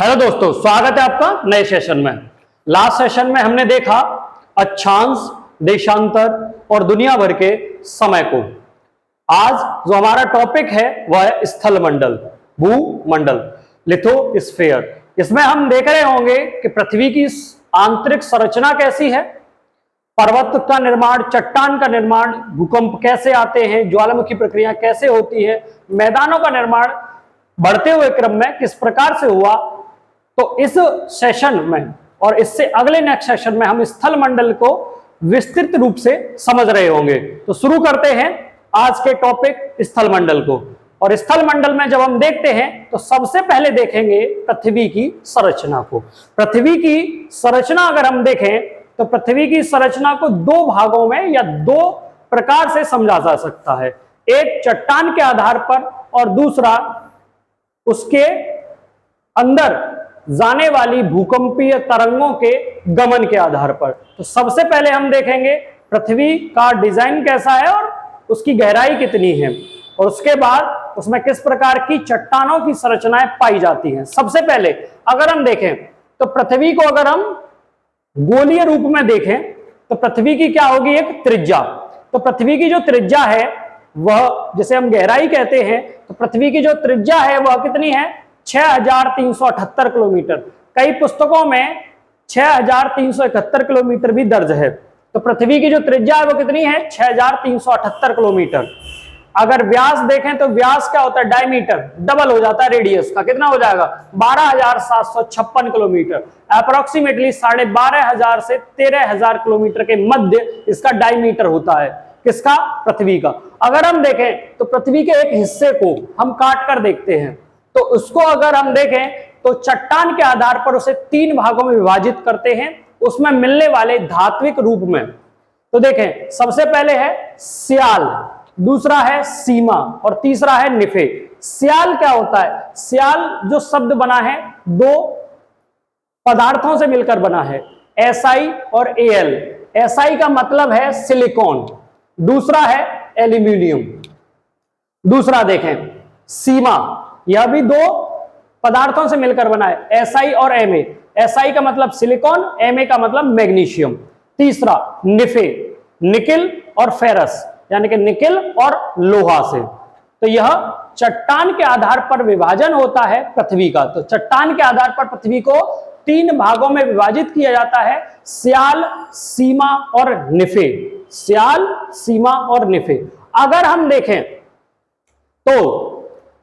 Hello दोस्तों, स्वागत है आपका नए सेशन में। लास्ट सेशन में हमने देखा अक्षांश, देशांतर और दुनिया भर के समय को। आज जो हमारा टॉपिक है वह है स्थल मंडल, भूमंडल, लिथोस्फीयर। इसमें हम देख रहे होंगे कि पृथ्वी की आंतरिक संरचना कैसी है, पर्वत का निर्माण, चट्टान का निर्माण, भूकंप कैसे आते हैं, ज्वालामुखी प्रक्रिया कैसे होती है, मैदानों का निर्माण बढ़ते हुए क्रम में किस प्रकार से हुआ। तो इस सेशन में और इससे अगले नेक्स्ट सेशन में हम स्थल मंडल को विस्तृत रूप से समझ रहे होंगे। तो शुरू करते हैं आज के टॉपिक स्थल मंडल को। और स्थल मंडल में जब हम देखते हैं तो सबसे पहले देखेंगे पृथ्वी की संरचना को। पृथ्वी की संरचना अगर हम देखें तो पृथ्वी की संरचना को दो भागों में या दो प्रकार से समझा जा सकता है। एक चट्टान के आधार पर और दूसरा उसके अंदर जाने वाली भूकंपीय तरंगों के गमन के आधार पर। तो सबसे पहले हम देखेंगे पृथ्वी का डिजाइन कैसा है और उसकी गहराई कितनी है, और उसके बाद उसमें किस प्रकार की चट्टानों की संरचनाएं पाई जाती हैं। सबसे पहले अगर हम देखें तो पृथ्वी को अगर हम गोलीय रूप में देखें तो पृथ्वी की क्या होगी, एक त्रिज्या। तो पृथ्वी की जो त्रिज्या है वह, जिसे हम गहराई कहते हैं, तो पृथ्वी की जो त्रिज्या है वह कितनी है, 6378 किलोमीटर। कई पुस्तकों में 6371 किलोमीटर भी दर्ज है। तो पृथ्वी की जो त्रिज्या है वो कितनी है, 6378 किलोमीटर। अगर व्यास देखें तो व्यास क्या होता है, डायमीटर डबल हो जाता है रेडियस का, कितना हो जाएगा, 12756 किलोमीटर। अप्रोक्सीमेटली 12500 से 13000 किलोमीटर के मध्य इसका डायमीटर होता है। किसका, पृथ्वी का। अगर हम देखें तो पृथ्वी के एक हिस्से को हम काट कर देखते हैं, तो उसको अगर हम देखें तो चट्टान के आधार पर उसे 3 भागों में विभाजित करते हैं उसमें मिलने वाले धात्विक रूप में। तो देखें, सबसे पहले है स्याल, दूसरा है सीमा और तीसरा है निफे। स्याल क्या होता है, स्याल जो शब्द बना है दो पदार्थों से मिलकर बना है, SI और AL। SI का मतलब है सिलिकॉन, दूसरा है एल्यूमिनियम। दूसरा देखें सीमा, यह भी दो पदार्थों से मिलकर बना है, SI और Ma। SI का मतलब सिलिकॉन, Ma का मतलब मैग्नीशियम। तीसरा निफे, निकिल और फेरस, यानी कि निकिल और लोहा से। तो यह चट्टान के आधार पर विभाजन होता है पृथ्वी का। तो चट्टान के आधार पर पृथ्वी को 3 भागों में विभाजित किया जाता है, स्याल, सीमा और निफे। स्याल, सीमा और निफे। अगर हम देखें तो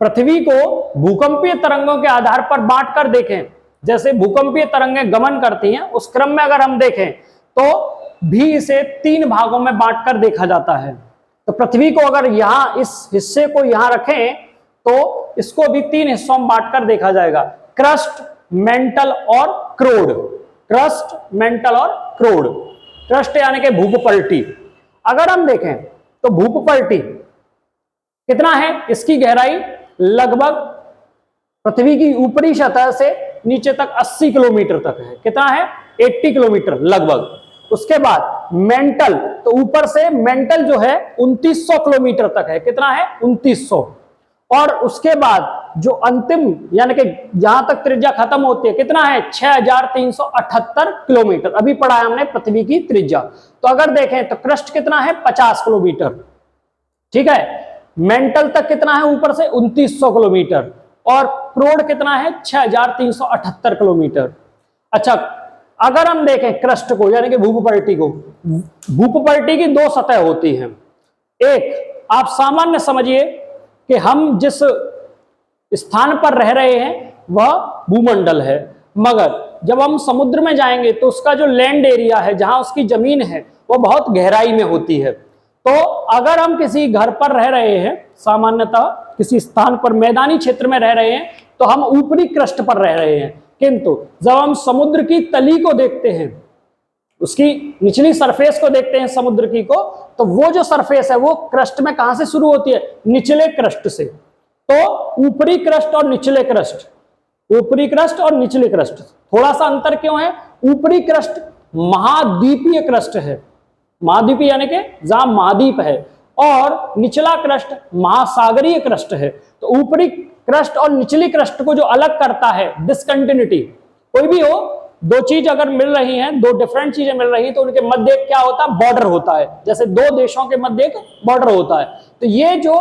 पृथ्वी को भूकंपीय तरंगों के आधार पर बांटकर देखें, जैसे भूकंपीय तरंगें गमन करती हैं उस क्रम में अगर हम देखें तो भी इसे 3 भागों में बांटकर देखा जाता है। तो पृथ्वी को अगर यहां इस हिस्से को यहां रखें तो इसको भी 3 हिस्सों में बांटकर देखा जाएगा, क्रस्ट, मेंटल और क्रोड। क्रस्ट, मेंटल और क्रोड। क्रस्ट यानी कि भूपपल्टी। अगर हम देखें तो भूपपल्टी कितना है, इसकी गहराई लगभग पृथ्वी की ऊपरी सतह से नीचे तक 80 किलोमीटर तक है। कितना है, 80 किलोमीटर लगभग। उसके बाद मेंटल, तो ऊपर से मेंटल जो है 2900 किलोमीटर तक है। कितना है, 2900। और उसके बाद जो अंतिम यानी कि जहां तक त्रिज्या खत्म होती है, कितना है, 6378 किलोमीटर। अभी पढ़ा है हमने पृथ्वी की त्रिज्या। तो अगर देखें तो क्रस्ट कितना है, 50 किलोमीटर। ठीक है, मेंटल तक कितना है, ऊपर से 2900 किलोमीटर, और क्रोड कितना है, 6378 किलोमीटर। अच्छा, अगर हम देखें क्रस्ट को यानी कि भूपपल्टी को, भूपपल्टी की 2 सतह होती हैं। एक आप सामान्य समझिए कि हम जिस स्थान पर रह रहे हैं वह भूमंडल है, मगर जब हम समुद्र में जाएंगे तो उसका जो लैंड एरिया है, जहां उसकी जमीन है, वो बहुत गहराई में होती है। तो अगर हम किसी घर पर रह रहे हैं, सामान्यतः किसी स्थान पर मैदानी क्षेत्र में रह रहे हैं, तो हम ऊपरी क्रस्ट पर रह रहे हैं। किंतु जब हम समुद्र की तली को देखते हैं, उसकी निचली सरफेस को देखते हैं समुद्र की को, तो वो जो सरफेस है वो क्रस्ट में कहां से शुरू होती है, निचले क्रस्ट से। तो ऊपरी क्रस्ट और निचले क्रस्ट, ऊपरी क्रस्ट और निचले क्रस्ट, थोड़ा सा अंतर क्यों है, ऊपरी क्रस्ट महाद्वीपीय क्रस्ट है, महाद्वीपीय यानी कि जहां महाद्वीप है, और निचला क्रस्ट महासागरीय क्रस्ट है। तो ऊपरी क्रस्ट और निचली क्रस्ट को जो अलग करता है, डिसकंटिन्यूटी, कोई भी हो, दो चीज अगर मिल रही हैं, दो डिफरेंट चीजें मिल रही हैं, तो उनके मध्य क्या होता है, बॉर्डर होता है। जैसे दो देशों के मध्य एक बॉर्डर होता है। तो ये जो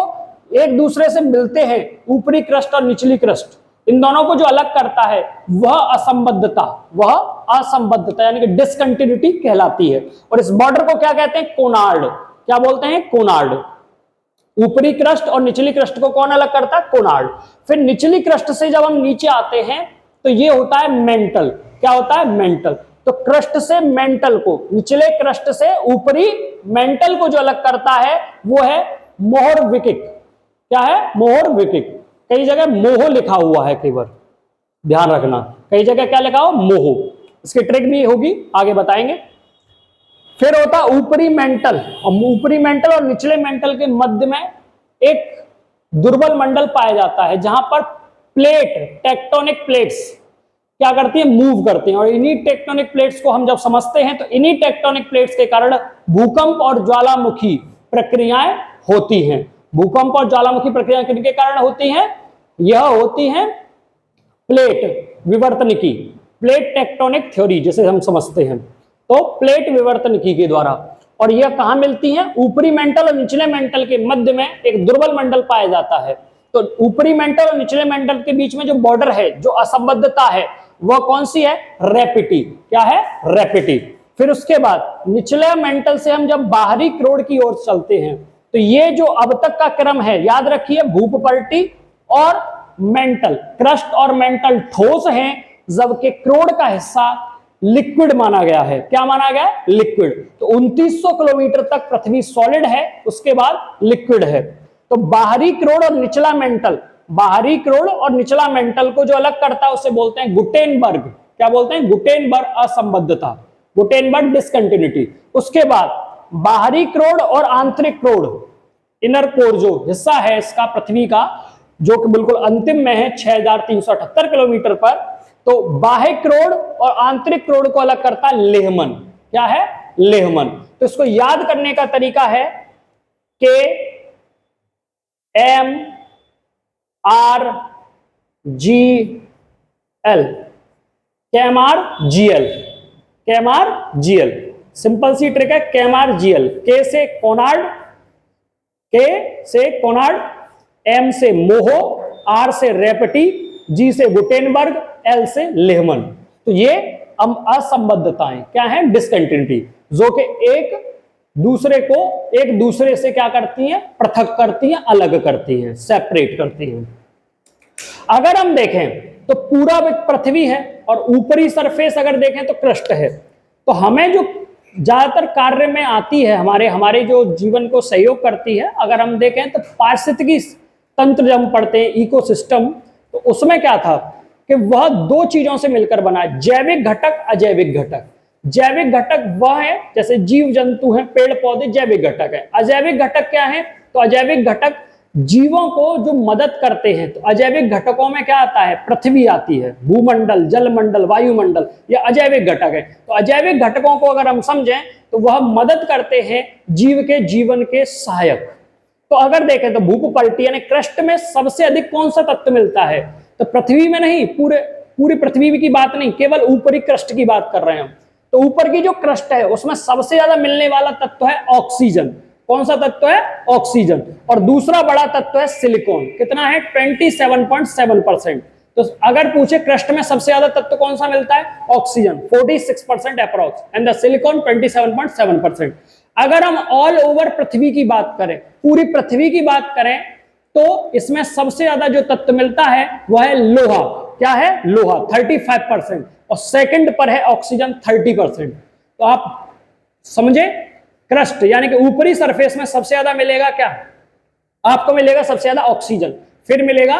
एक दूसरे से मिलते हैं, ऊपरी क्रस्ट और निचली क्रस्ट, इन दोनों को जो अलग करता है वह असंबद्धता, वह असंबद्धता यानी कि डिसकंटिन्यूटी कहलाती है। और इस बॉर्डर को क्या कहते हैं, कोनार्ड। क्या बोलते हैं, कोनार्ड। ऊपरी क्रस्ट और निचली क्रस्ट को कौन अलग करता है, कोनार्ड। फिर निचली क्रस्ट से जब हम नीचे आते हैं तो ये होता है मेंटल। क्या होता है, मेंटल। तो क्रस्ट से मेंटल को, निचले क्रस्ट से ऊपरी मेंटल को जो अलग करता है वो है मोहर विकिक। क्या है, मोहर विकिक। कई जगह मोह लिखा हुआ है, कई बार ध्यान रखना, कई जगह क्या लिखा हो, मोह। इसकी ट्रिक भी होगी, आगे बताएंगे। फिर होता ऊपरी मेंटल, और ऊपरी मेंटल और निचले मेंटल के मध्य में एक दुर्बल मंडल पाया जाता है, जहां पर प्लेट, टेक्टोनिक प्लेट्स क्या करती है, मूव करती हैं। और इन्हीं टेक्टोनिक प्लेट्स को हम जब समझते हैं तो इन्हीं टेक्टोनिक प्लेट्स के कारण भूकंप और ज्वालामुखी प्रक्रियाएं होती हैं। भूकंप और ज्वालामुखी प्रक्रियाएं किनके कारण होती हैं, यह होती हैं प्लेट विवर्तनिकी, प्लेट टेक्टोनिक थ्योरी जिसे हम समझते हैं, तो प्लेट विवर्तनिकी के द्वारा। और यह कहां मिलती हैं, ऊपरी मेंटल और निचले मेंटल के मध्य में एक दुर्बल मंडल पाया जाता है। तो ऊपरी मेंटल और निचले मेंटल के बीच में जो बॉर्डर है, जो असंबद्धता है, वह कौन सी है, रैपिटी। क्या है, रैपिटी। फिर उसके बाद निचले मेंटल से हम जब बाहरी क्रोड की ओर चलते हैं तो ये जो अब तक का क्रम है, याद रखिए, भूपपर्टी और मेंटल, क्रस्ट और मेंटल ठोस हैं, जबकि क्रोड का हिस्सा लिक्विड माना गया है। क्या माना गया है, लिक्विड। तो 2900 किलोमीटर तक पृथ्वी सॉलिड है, उसके बाद लिक्विड है। तो बाहरी क्रोड और निचला मेंटल, बाहरी क्रोड और निचला मेंटल को जो अलग करता है उसे बोलते हैं गुटेनबर्ग। क्या बोलते हैं, गुटेनबर्ग असंबद्धता, गुटेनबर्ग डिसकंटिन्यूटी। उसके बाद बाहरी क्रोड और आंतरिक क्रोड, इनर कोर जो हिस्सा है इसका पृथ्वी का, जो कि बिल्कुल अंतिम में है 6378 किलोमीटर पर, तो बाह्य क्रोड और आंतरिक क्रोड को अलग करता है लेहमन। क्या है, लेहमन। तो इसको याद करने का तरीका है के M R G L, KMR GL, KMR GL. Simple सी ट्रिक है, केएमआर जीएल। के से कोनार्ड, के से कोनार्ड, एम से मोहो, आर से रेपटी, जी से गुटेनबर्ग, एल से लेहमन। तो ये असंबद्धताएं क्या है, डिसकंटिन्यूटी, जो कि एक दूसरे से क्या करती हैं, पृथक करती हैं, अलग करती हैं, सेपरेट करती हैं। अगर हम देखें तो पूरा पृथ्वी है और ऊपरी सरफेस अगर देखें तो क्रस्ट है। तो हमें जो ज्यादातर कार्य में आती है, हमारे जो जीवन को सहयोग करती है, अगर हम देखें तो पारिस्थितिकी तंत्र जब हम पढ़ते हैं, इकोसिस्टम, तो उसमें क्या था कि वह दो चीजों से मिलकर बना है, जैविक घटक, अजैविक घटक। जैविक घटक वह है जैसे जीव जंतु हैं, पेड़ पौधे, जैविक घटक है। अजैविक घटक क्या है, तो अजैविक घटक जीवों को जो मदद करते हैं। तो अजैविक घटकों में क्या आता है, पृथ्वी आती है, भूमंडल, जलमंडल, वायुमंडल, यह अजैविक घटक है। तो अजैविक घटकों को अगर हम समझें तो वह मदद करते हैं जीव के जीवन के सहायक। तो अगर देखें तो भूपपर्टी यानी क्रस्ट में सबसे अधिक कौन सा तत्व मिलता है, तो पृथ्वी में नहीं, पूरी पृथ्वी की बात नहीं, केवल ऊपरी क्रस्ट की बात कर रहे हैं हम। तो ऊपर की जो क्रस्ट है उसमें सबसे ज्यादा मिलने वाला तत्व है ऑक्सीजन। कौन सा तत्व है, ऑक्सीजन। और दूसरा बड़ा तत्व है सिलिकॉन। कितना है, 27.7%। तो अगर पूछे क्रस्ट में सबसे ज्यादा तत्व कौन सा मिलता है, oxygen 46% approx, and the silicon 27.7%। अगर हम ऑल ओवर पृथ्वी की बात करें, पूरी पृथ्वी की बात करें, तो इसमें सबसे ज्यादा जो तत्व मिलता है वह है लोहा। क्या है, लोहा 35%, और सेकंड पर है ऑक्सीजन 30%। तो आप समझे, क्रस्ट यानी कि ऊपरी सरफेस में सबसे ज्यादा मिलेगा क्या, आपको मिलेगा सबसे ज्यादा ऑक्सीजन, फिर मिलेगा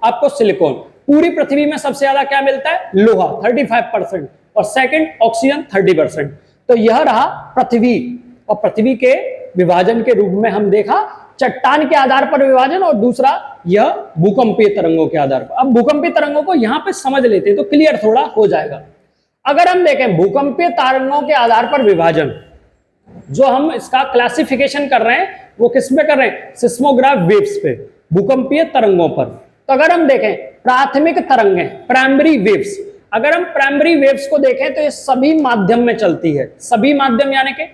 आपको सिलिकॉन। पूरी पृथ्वी में सबसे ज्यादा क्या मिलता है, लोहा 35%, और सेकंड ऑक्सीजन 30%। तो यह रहा पृथ्वी, और पृथ्वी के विभाजन के रूप में हम देखा चट्टान के आधार पर विभाजन, और दूसरा यह भूकंपीय तरंगों के आधार पर। अब भूकंपीय तरंगों को यहां पे समझ लेते हैं तो क्लियर थोड़ा हो जाएगा। अगर हम देखें भूकंपीय तरंगों के आधार पर विभाजन, जो हम इसका क्लासिफिकेशन कर रहे हैं वो किस पे कर रहे हैं, सिस्मोग्राफ वेव्स पे, भूकंपीय तरंगों पर। तो अगर हम देखें प्राथमिक तरंगें, प्राइमरी वेव्स, अगर हम प्राइमरी वेव्स को देखें तो ये सभी माध्यम में चलती है। सभी माध्यम यानी कि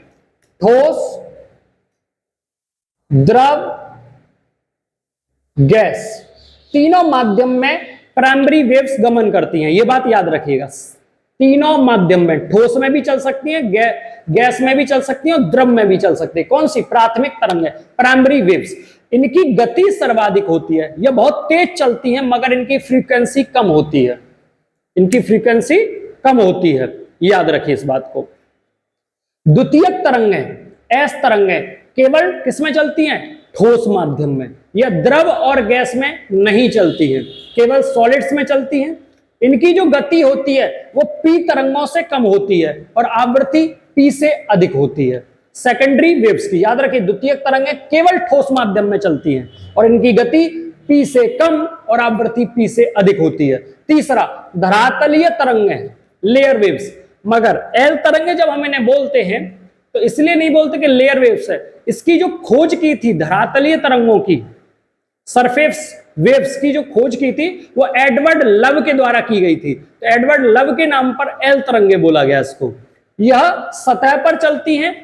ठोस, द्रव, गैस, तीनों माध्यम में प्राइमरी वेव्स गमन करती हैं। ये बात याद रखिएगा, तीनों माध्यम में, ठोस में भी चल सकती है, गैस में भी चल सकती है और द्रव में भी चल सकती है। कौन सी? प्राथमिक तरंगें, प्राइमरी वेव्स। इनकी गति सर्वाधिक होती है, यह बहुत तेज चलती है मगर इनकी फ्रीक्वेंसी कम होती है, इनकी फ्रीक्वेंसी कम होती है, याद रखिए इस बात को। द्वितीयक तरंगें, एस तरंगें केवल किसमें चलती हैं? ठोस माध्यम में। यह द्रव और गैस में नहीं चलती है, केवल सॉलिड्स में चलती हैं। इनकी जो गति होती है वो पी तरंगों से कम होती है और आवृत्ति पी से अधिक होती है। सेकेंडरी वेव्स की, याद रखिए, द्वितीयक तरंगें केवल ठोस माध्यम में चलती हैं और इनकी गति पी से कम और आवृत्ति पी से अधिक होती है। तीसरा, धरातलीय तरंगें, लेयर वेव्स। मगर एल तरंगें जब हम इन्हें बोलते हैं तो इसलिए नहीं बोलते कि लेयर वेव्स है, इसकी जो खोज की थी धरातलीय तरंगों की, सरफेस वेव्स की जो खोज की थी वो एडवर्ड लव के द्वारा की गई थी। तो एडवर्ड लव के नाम पर एल तरंगें बोला गया इसको। यह सतह पर चलती हैं,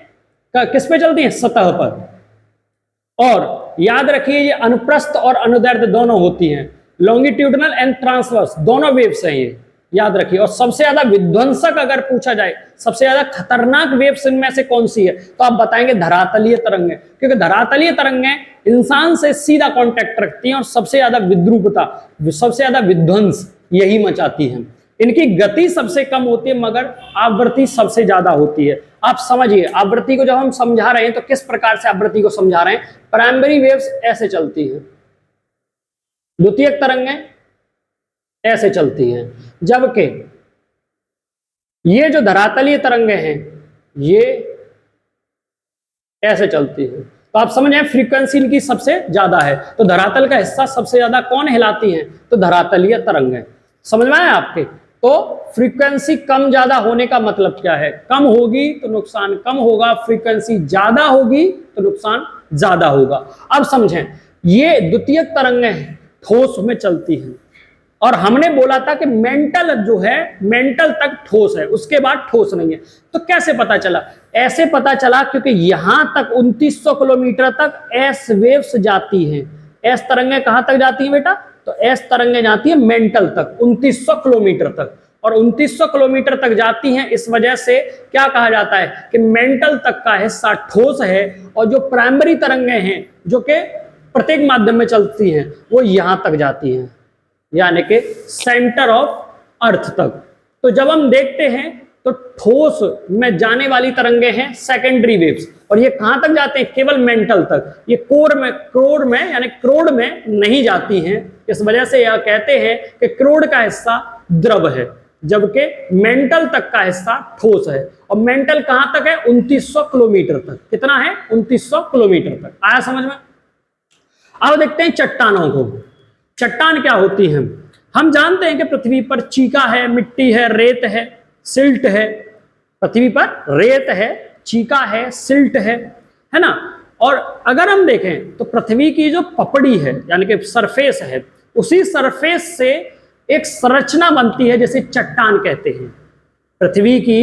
किस पे चलती हैं? सतह पर। और याद रखिए ये अनुप्रस्थ और अनुदैर्ध्य दोनों होती हैं, लॉन्गिट्यूडनल एंड ट्रांसवर्स दोनों वेव्स हैं ये, याद रखिए। और सबसे ज्यादा विध्वंसक अगर पूछा जाए, सबसे ज्यादा खतरनाक वेव्स इनमें से कौन सी है, तो आप बताएंगे धरातलीय तरंगें, क्योंकि धरातलीय तरंगें इंसान से सीधा कांटेक्ट रखती हैं और सबसे ज्यादा विद्रूपता, सबसे ज्यादा विध्वंस यही मचाती हैं। इनकी गति सबसे कम होती है मगर आवृत्ति सबसे ज्यादा होती है। आप समझिए, आवृत्ति को जब हम समझा रहे हैं तो किस प्रकार से आवृत्ति को समझा रहे हैं। प्राइमरी वेव्स ऐसे चलती हैं, द्वितीयक तरंगें ऐसे चलती हैं, जबकि ये जो धरातलीय तरंगें हैं ये ऐसे चलती हैं। तो आप समझ आए, फ्रीक्वेंसी इनकी सबसे ज्यादा है। तो धरातल का हिस्सा सबसे ज्यादा कौन हिलाती है? तो धरातलीय तरंगें। समझ में आए आपके? तो फ्रीक्वेंसी कम ज्यादा होने का मतलब क्या है? कम होगी तो नुकसान कम होगा, फ्रीक्वेंसी ज्यादा होगी तो नुकसान ज्यादा होगा। अब समझें, ये द्वितीयक तरंगें ठोस में चलती हैं और हमने बोला था कि मेंटल जो है, मेंटल तक ठोस है, उसके बाद ठोस नहीं है। तो कैसे पता चला? ऐसे पता चला क्योंकि यहां तक 2900 किलोमीटर तक एस वेव्स जाती हैं। एस तरंगें कहां तक जाती हैं बेटा? तो एस तरंगें जाती है मेंटल तक, 2900 किलोमीटर तक। और 2900 किलोमीटर तक जाती हैं, इस वजह से क्या कहा जाता है कि मेंटल तक का हिस्सा ठोस है और जो प्राइमरी तरंगें हैं जो कि प्रत्येक माध्यम में चलती हैं वो यहां तक जाती हैं, यानी कि सेंटर ऑफ अर्थ तक। तो जब हम देखते हैं तो ठोस में जाने वाली तरंगें हैं सेकेंडरी वेव्स, और ये कहां तक जाते हैं? केवल मेंटल तक। ये क्रोड में यानी क्रोड में नहीं जाती हैं। इस वजह से यह कहते हैं कि क्रोड का हिस्सा द्रव है जबकि मेंटल तक का हिस्सा ठोस है। और मेंटल कहां तक है? 2900 किलोमीटर तक। कितना है? 2900 किलोमीटर तक। आया समझ में? अब देखते हैं चट्टानों को। चट्टान क्या होती है? हम जानते हैं कि पृथ्वी पर चीका है, मिट्टी है, रेत है, सिल्ट है। पृथ्वी पर रेत है, चीका है, सिल्ट है ना। और अगर हम देखें तो पृथ्वी की जो पपड़ी है यानी कि सरफेस है, उसी सरफेस से एक संरचना बनती है जिसे चट्टान कहते हैं। पृथ्वी की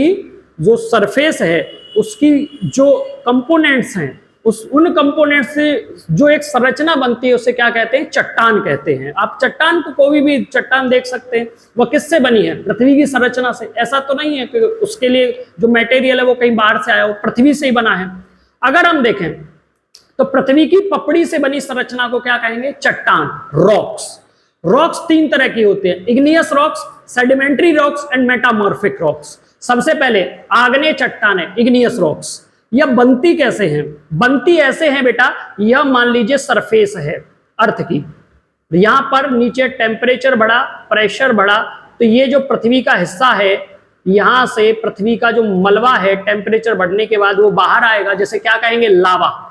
जो सरफेस है उसकी जो कंपोनेंट्स हैं, उन कंपोनेंट से जो एक संरचना बनती है उसे क्या कहते हैं? चट्टान कहते हैं। आप चट्टान को कोई भी चट्टान देख सकते हैं, वह किससे बनी है? पृथ्वी की संरचना से। ऐसा तो नहीं है कि उसके लिए जो मटेरियल है वो कहीं बाहर से आया हो, पृथ्वी से ही बना है। अगर हम देखें तो पृथ्वी की पपड़ी से बनी संरचना को क्या कहेंगे? चट्टान, रॉक्स। रॉक्स तीन तरह की होते हैं, igneous rocks, sedimentary rocks and metamorphic rocks. सबसे पहले आग्नेय चट्टान है, इग्नियस रॉक्स। यह बनती कैसे हैं? बनती ऐसे हैं बेटा, यह मान लीजिए सरफेस है अर्थ की, यहां पर नीचे टेम्परेचर बढ़ा, प्रेशर बढ़ा, तो ये जो पृथ्वी का हिस्सा है यहां से पृथ्वी का जो मलबा है टेम्परेचर बढ़ने के बाद वो बाहर आएगा, जैसे क्या कहेंगे? लावा।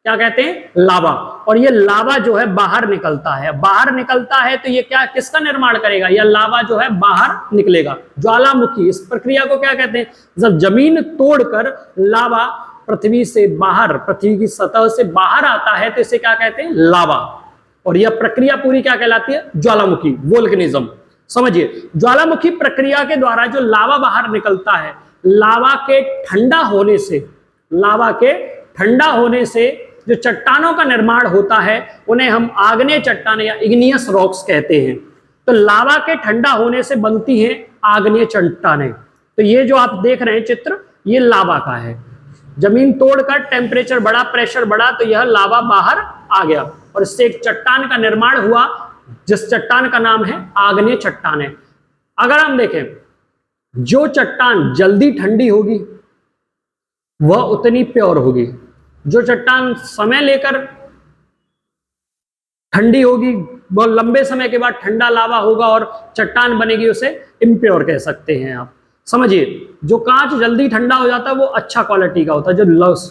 क्या कहते हैं? लावा। और ये लावा जो है बाहर निकलता है। बाहर निकलता है तो ये क्या, किसका निर्माण करेगा? यह लावा जो है बाहर निकलेगा, ज्वालामुखी। इस प्रक्रिया को क्या कहते हैं? जब जमीन तोड़कर लावा पृथ्वी से बाहर, पृथ्वी की सतह से बाहर आता है तो इसे क्या कहते हैं? लावा। और यह प्रक्रिया पूरी क्या कहलाती है? ज्वालामुखी, वोल्केनिज्म। समझिए, ज्वालामुखी प्रक्रिया के द्वारा जो लावा बाहर निकलता है, लावा के ठंडा होने से, लावा के ठंडा होने से जो चट्टानों का निर्माण होता है उन्हें हम आग्नेय चट्टानें या इग्नियस रॉक्स कहते हैं। तो लावा के ठंडा होने से बनती हैं आग्नेय चट्टानें। तो ये जो आप देख रहे हैं चित्र, ये लावा का है। जमीन तोड़कर टेम्परेचर बढ़ा, प्रेशर बढ़ा, तो यह लावा बाहर आ गया और इससे एक चट्टान का निर्माण हुआ, जिस चट्टान का नाम है आग्नेय चट्टान है। अगर हम देखें, जो चट्टान जल्दी ठंडी होगी वह उतनी प्योर होगी, जो चट्टान समय लेकर ठंडी होगी बहुत लंबे समय के बाद ठंडा लावा होगा और चट्टान बनेगी, उसे इम्प्योर कह सकते हैं आप। समझिए, जो कांच जल्दी ठंडा हो जाता है वो अच्छा क्वालिटी का होता है, जो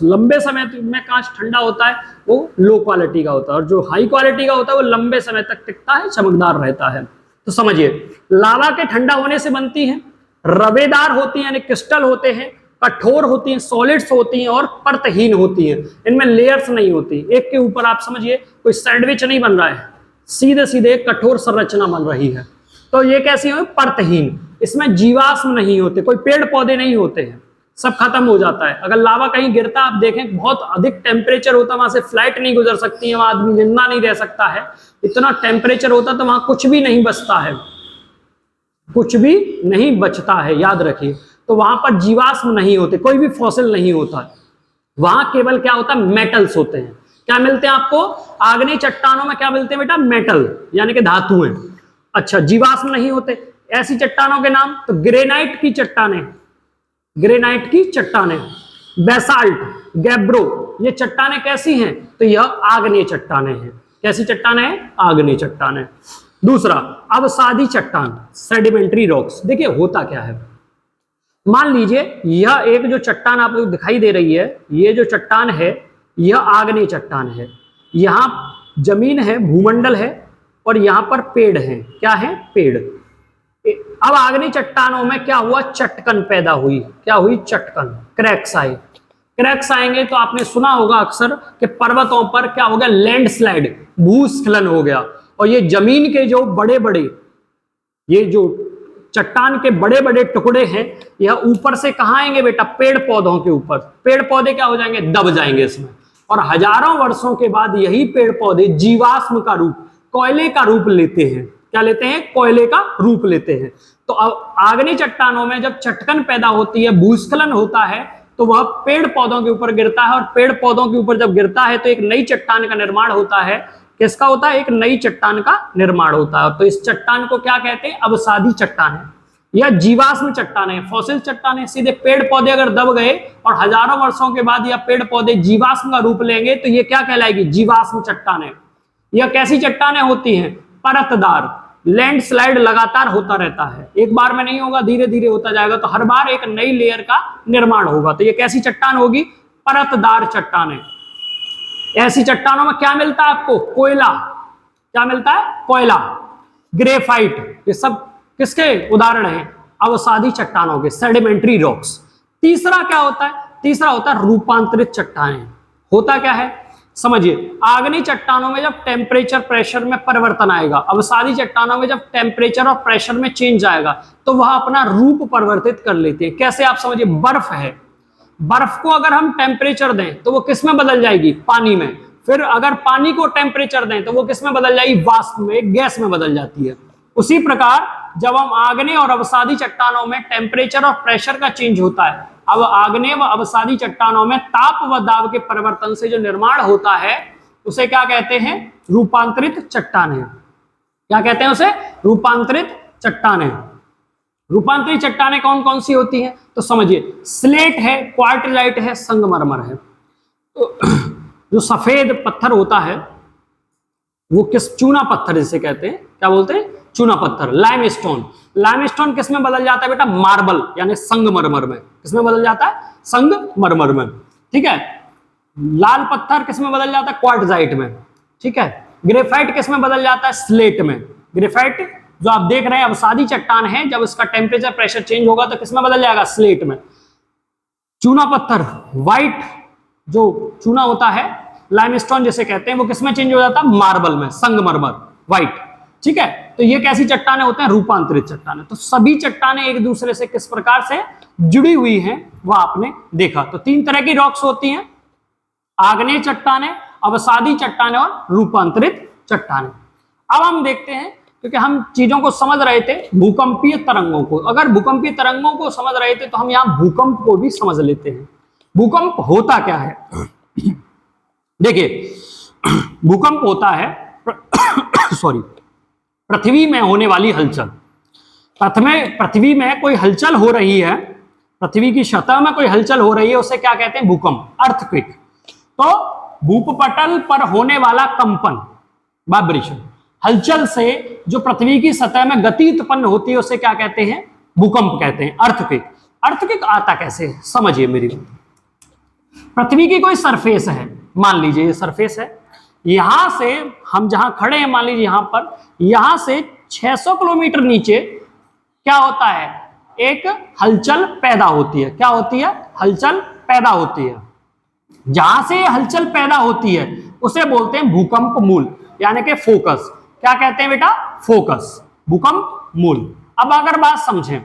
लंबे समय में कांच ठंडा होता है वो लो क्वालिटी का होता है, और जो हाई क्वालिटी का होता है वो लंबे समय तक टिकता है, चमकदार रहता है। तो समझिए, लावा के ठंडा होने से बनती है, रवेदार होती है यानी क्रिस्टल होते हैं, कठोर होती हैं, सॉलिड्स होती हैं और परतहीन होती हैं। इनमें लेयर्स नहीं होती, एक के ऊपर आप समझिए कोई सैंडविच नहीं बन रहा है, सीधे सीधे कठोर संरचना बन रही है। तो ये कैसी है? परतहीन। इसमें जीवाश्म नहीं होते, कोई पेड़ पौधे नहीं होते हैं, सब खत्म हो जाता है। अगर लावा कहीं गिरता, आप देखें बहुत अधिक टेम्परेचर होता, वहां से फ्लाइट नहीं गुजर सकती है, वहां आदमी जिंदा नहीं रह सकता है, इतना टेम्परेचर होता, तो वहां कुछ भी नहीं बचता है, कुछ भी नहीं बचता है, याद रखिए। तो वहां पर जीवाश्म नहीं होते, कोई भी फॉसिल नहीं होता है, वहां केवल क्या होता है? मेटल्स होते हैं। क्या मिलते हैं आपको? आग्नेय चट्टानों में क्या मिलते हैं बेटा? मेटल यानी कि धातुएं। अच्छा, जीवाश्म नहीं होते। ऐसी चट्टानों के नाम, तो ग्रेनाइट की चट्टानें, ग्रेनाइट की चट्टानें, बेसाल्ट, गैब्रो, ये चट्टानें कैसी हैं? तो यह आग्नेय चट्टानें हैं। कैसी चट्टानें हैं? आग्नेय चट्टानें। दूसरा, अवसादी चट्टान, सेडिमेंट्री रॉक्स। देखिए होता क्या है, मान लीजिए यह एक जो चट्टान आपको दिखाई दे रही है, ये जो चट्टान है यह आग्नेय चट्टान है। यहां जमीन है, भूमंडल है, और यहां पर पेड़ हैं। क्या है? पेड़। अब आग्नेय चट्टानों में क्या हुआ? चटकन पैदा हुई। क्या हुई? चटकन, क्रैक्स आए। क्रैक्स आएंगे तो आपने सुना होगा अक्सर कि पर्वतों पर क्या हो गया? लैंडस्लाइड, भूस्खलन हो गया, और ये जमीन के जो बड़े बड़े, ये जो चट्टान के बड़े बड़े टुकड़े हैं, यह ऊपर से कहां आएंगे बेटा? पेड़ पौधों के ऊपर। पेड़ पौधे क्या हो जाएंगे? दब जाएंगे इसमें, और हजारों वर्षों के बाद यही पेड़ पौधे जीवाश्म का रूप, कोयले का रूप लेते हैं। क्या लेते हैं? कोयले का रूप लेते हैं। तो आग्नेय चट्टानों में जब चटकन पैदा होती है, भूस्खलन होता है, तो वह पेड़ पौधों के ऊपर गिरता है, और पेड़ पौधों के ऊपर जब गिरता है तो एक नई चट्टान का निर्माण होता है। किसका होता है? एक नई चट्टान का निर्माण होता है। तो इस चट्टान को क्या कहते हैं? अवसादी चट्टान है, या जीवाश्म चट्टान है। फॉसिल चट्टान है, सीधे पेड़ पौधे अगर दब गए और हजारों वर्षों के बाद यह पेड़ पौधे जीवाश्म का रूप लेंगे तो ये क्या कहलाएगी? जीवाश्म चट्टान है। यह कैसी चट्टानें होती हैं? परतदार। लैंडस्लाइड लगातार होता रहता है, एक बार में नहीं होगा, धीरे धीरे होता जाएगा, तो हर बार एक नई लेयर का निर्माण होगा। तो ये कैसी चट्टान होगी? परतदार चट्टानें। ऐसी चट्टानों में क्या मिलता है आपको? कोयला। क्या मिलता है? कोयला, ग्रेफाइट। ये सब किसके उदाहरण हैं? अवसादी चट्टानों के, सेडिमेंट्री रॉक्स। तीसरा क्या होता है? तीसरा होता है रूपांतरित चट्टानें। होता क्या है समझिए, आग्नेय चट्टानों में जब टेम्परेचर प्रेशर में परिवर्तन आएगा, अवसादी चट्टानों में जब टेम्परेचर और प्रेशर में चेंज आएगा, तो वह अपना रूप परिवर्तित कर लेते हैं। कैसे? आप समझिए, बर्फ है, बर्फ को अगर हम टेम्परेचर दें तो वो किस में बदल जाएगी? पानी में। फिर अगर पानी को टेम्परेचर दें तो वो किस में बदल जाएगी? वाष्प में, गैस में बदल जाती है। उसी प्रकार जब हम आग्नेय और अवसादी चट्टानों में टेम्परेचर और प्रेशर का चेंज होता है, अब आग्नेय व अवसादी चट्टानों में ताप व दाब के परिवर्तन से जो निर्माण होता है उसे क्या कहते हैं? रूपांतरित चट्टानें। क्या कहते हैं उसे? रूपांतरित चट्टानें। रूपांतरित चट्टानें कौन कौन सी होती हैं? तो समझिए, स्लेट है, क्वार्टजाइट है, संगमरमर है। तो जो सफेद पत्थर होता है वो किस? चूना पत्थर जिसे कहते हैं, क्या बोलते हैं? चूना पत्थर, लाइमस्टोन। लाइमस्टोन किस में बदल जाता है बेटा? मार्बल यानी संगमरमर में। किस में बदल जाता है? संगमरमर में। ठीक है। लाल पत्थर किस में बदल जाता है? क्वार्टजाइट में। ठीक है। ग्रेफाइट किस में बदल जाता है? स्लेट में। ग्रेफाइट जो आप देख रहे हैं अवसादी चट्टान है, जब इसका टेम्परेचर प्रेशर चेंज होगा तो किस में बदल जाएगा? स्लेट में। चूना पत्थर, व्हाइट जो चूना होता है लाइमस्टोन जिसे कहते हैं वो किसमें चेंज हो जाता है? मार्बल में, संगमरमर, व्हाइट। ठीक है, तो ये कैसी चट्टाने होते हैं? रूपांतरित चट्टाने। तो सभी चट्टाने एक दूसरे से किस प्रकार से जुड़ी हुई हैं वह आपने देखा। तो 3 तरह की रॉक्स होती हैं, आग्नेय चट्टाने, अवसादी चट्टाने और रूपांतरित चट्टाने। अब हम देखते हैं, क्योंकि हम चीजों को समझ रहे थे, भूकंपीय तरंगों को। अगर भूकंपीय तरंगों को समझ रहे थे तो हम यहां भूकंप को भी समझ लेते हैं। भूकंप होता क्या है? देखिए, भूकंप होता है सॉरी, पृथ्वी में होने वाली हलचल। पृथ्वी में कोई हलचल हो रही है, पृथ्वी की सतह में कोई हलचल हो रही है, उसे क्या कहते हैं? भूकंप, अर्थक्वेक। तो भूपटल पर होने वाला कंपन, वाइब्रेशन, हलचल से जो पृथ्वी की सतह में गति उत्पन्न होती है उसे क्या कहते हैं? भूकंप कहते हैं, अर्थक्वेक। अर्थक्वेक आता कैसे है? समझिए मेरी बात। पृथ्वी की कोई सरफेस है, मान लीजिए ये सरफेस है, यहां से हम जहां खड़े हैं, मान लीजिए यहां पर, यहां से 600 किलोमीटर नीचे क्या होता है? एक हलचल पैदा होती है। क्या होती है? हलचल पैदा होती है। जहां से हलचल पैदा होती है उसे बोलते हैं भूकंप मूल, यानी कि फोकस। क्या कहते हैं बेटा? फोकस, भूकंप मूल। अब अगर बात समझें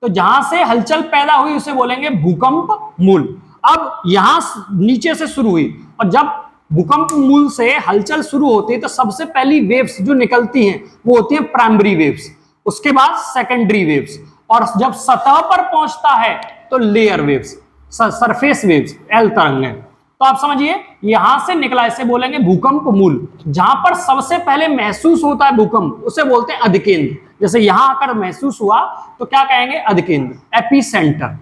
तो जहां से हलचल पैदा हुई उसे बोलेंगे भूकंप मूल। अब यहां नीचे से शुरू हुई, और जब भूकंप मूल से हलचल शुरू होती है तो सबसे पहली वेव्स जो निकलती हैं वो होती है प्राइमरी वेव्स, उसके बाद सेकेंडरी वेव्स, और जब सतह पर पहुंचता है तो layer waves, surface waves, L तरंगें। तो आप समझिए, यहां से निकला, इसे बोलेंगे भूकंप मूल। जहां पर सबसे पहले महसूस होता है भूकंप उसे बोलते हैं अधिकेंद्र। जैसे यहां आकर महसूस हुआ तो क्या कहेंगे? अधिकेंद्र, एपीसेंटर।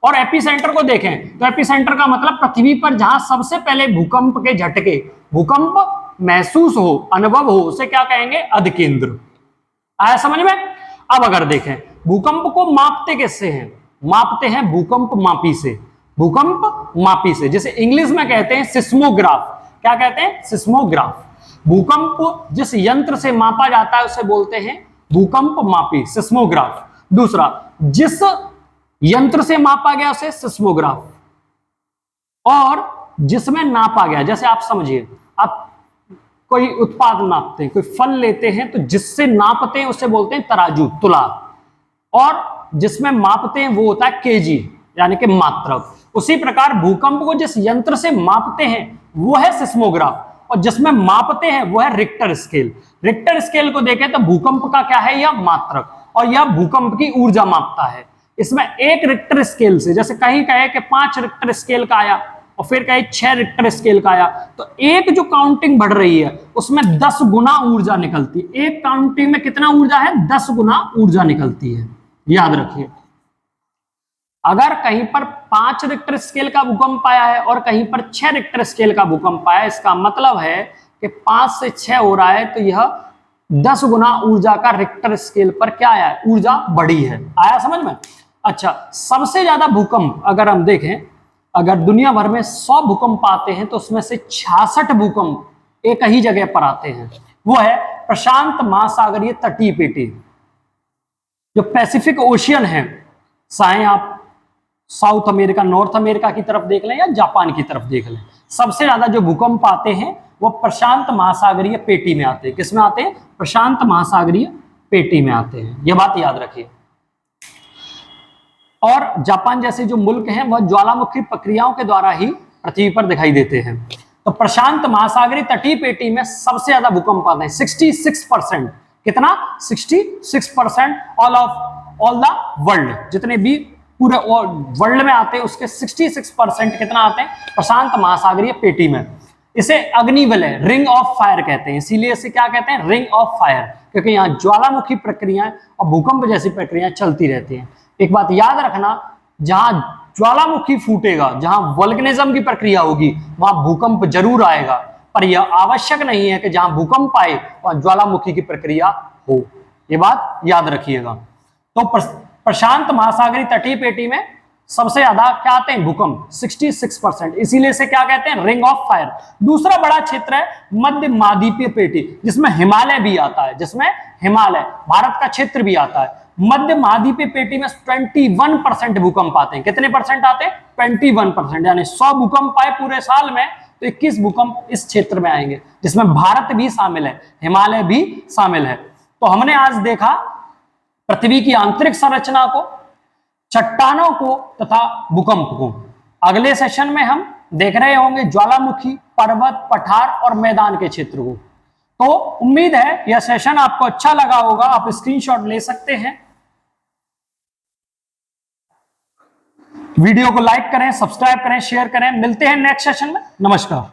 और एपीसेंटर को देखें तो एपीसेंटर का मतलब पृथ्वी पर जहां सबसे पहले भूकंप के झटके, भूकंप महसूस हो, अनुभव हो, उसे क्या कहेंगे? अधिकेंद्र। आया समझ में? अब अगर देखें, भूकंप को मापते किससे हैं? मापते हैं भूकंप मापी से, भूकंप मापी से, जिसे इंग्लिश में कहते हैं सिस्मोग्राफ। क्या कहते हैं? सिस्मोग्राफ। भूकंप जिस यंत्र से मापा जाता है उसे बोलते हैं भूकंप मापी, सिस्मोग्राफ। दूसरा, जिस यंत्र से मापा गया उसे सिस्मोग्राफ, और जिसमें नापा गया, जैसे आप समझिए, आप कोई उत्पाद नापते हैं, कोई फल लेते हैं तो जिससे नापते हैं उसे बोलते हैं तराजू, तुला, और जिसमें मापते हैं वो होता है केजी, यानी कि मात्रक। उसी प्रकार भूकंप को जिस यंत्र से मापते हैं वो है सिस्मोग्राफ, और जिसमें मापते हैं वो है रिक्टर स्केल। रिक्टर स्केल को देखें तो भूकंप का क्या है? यह मात्रक, और यह भूकंप की ऊर्जा मापता है। इसमें 1 रिक्टर स्केल से, जैसे कहीं कहे कि 5 रिक्टर स्केल का आया और फिर कहे 6 रिक्टर स्केल का आया, तो एक जो काउंटिंग बढ़ रही है उसमें 10 गुना ऊर्जा निकलती है। एक काउंटिंग में कितना ऊर्जा है? 10 गुना ऊर्जा निकलती है, याद रखिए। अगर कहीं पर 5 रिक्टर स्केल का भूकंप आया है और कहीं पर 6 रिक्टर स्केल का भूकंप आया है, इसका मतलब है कि 5 से 6 हो रहा है तो यह 10 गुना ऊर्जा का रिक्टर स्केल पर क्या आया है? ऊर्जा बढ़ी है। आया समझ में? अच्छा, सबसे ज्यादा भूकंप अगर हम देखें, अगर दुनिया भर में 100 भूकंप आते हैं तो उसमें से 66 भूकंप एक ही जगह पर आते हैं। वो है प्रशांत महासागरीय तटीय पेटी, जो पैसिफिक ओशियन है। चाहे आप साउथ अमेरिका, नॉर्थ अमेरिका की तरफ देख लें या जापान की तरफ देख लें, सबसे ज्यादा जो भूकंप आते हैं वो प्रशांत महासागरीय पेटी में आते हैं। किसमें आते हैं? प्रशांत महासागरीय पेटी में आते हैं। यह बात याद रखिए। और जापान जैसे जो मुल्क हैं वह ज्वालामुखी प्रक्रियाओं के द्वारा ही पृथ्वी पर दिखाई देते हैं। तो प्रशांत महासागरीय तटीय पेटी में सबसे ज्यादा भूकंप आते हैं, 66%। कितना? 66% ऑल द वर्ल्ड, जितने भी पूरे वर्ल्ड में आते हैं उसके 66% कितना आते हैं? प्रशांत महासागरीय पेटी में। इसे अग्निवलय, रिंग ऑफ फायर कहते हैं। इसीलिए इसे क्या कहते हैं? रिंग ऑफ फायर, क्योंकि यहाँ ज्वालामुखी प्रक्रियाएं और भूकंप जैसी प्रक्रियाएं चलती रहती हैं। एक बात याद रखना, जहां ज्वालामुखी फूटेगा, जहां वोल्केनिज्म की प्रक्रिया होगी, वहां भूकंप जरूर आएगा, पर यह आवश्यक नहीं है कि जहां भूकंप आए वहां ज्वालामुखी की प्रक्रिया हो। यह बात याद रखिएगा। तो प्रशांत महासागरीय तटीय पेटी में सबसे ज्यादा क्या आते हैं? भूकंप, 66%। इसीलिए इसे क्या कहते हैं? Ring of fire. दूसरा बड़ा क्षेत्र है मध्य महाद्वीपीय पेटी, जिसमें हिमालय भी आता है, जिसमें हिमालय, भारत का क्षेत्र भी आता है। मध्य महाद्वीपीय पेटी में 21% भूकंप आते हैं। कितने परसेंट आते हैं? 21%। यानी 100 भूकंप आए पूरे साल में तो 21 भूकंप इस क्षेत्र में आएंगे, जिसमें भारत भी शामिल है, हिमालय भी शामिल है। तो हमने आज देखा पृथ्वी की आंतरिक संरचना को, चट्टानों को तथा भूकंप को। अगले सेशन में हम देख रहे होंगे ज्वालामुखी, पर्वत, पठार और मैदान के क्षेत्र को। तो उम्मीद है यह सेशन आपको अच्छा लगा होगा, आप स्क्रीनशॉट ले सकते हैं। वीडियो को लाइक करें, सब्सक्राइब करें, शेयर करें। मिलते हैं नेक्स्ट सेशन में। नमस्कार।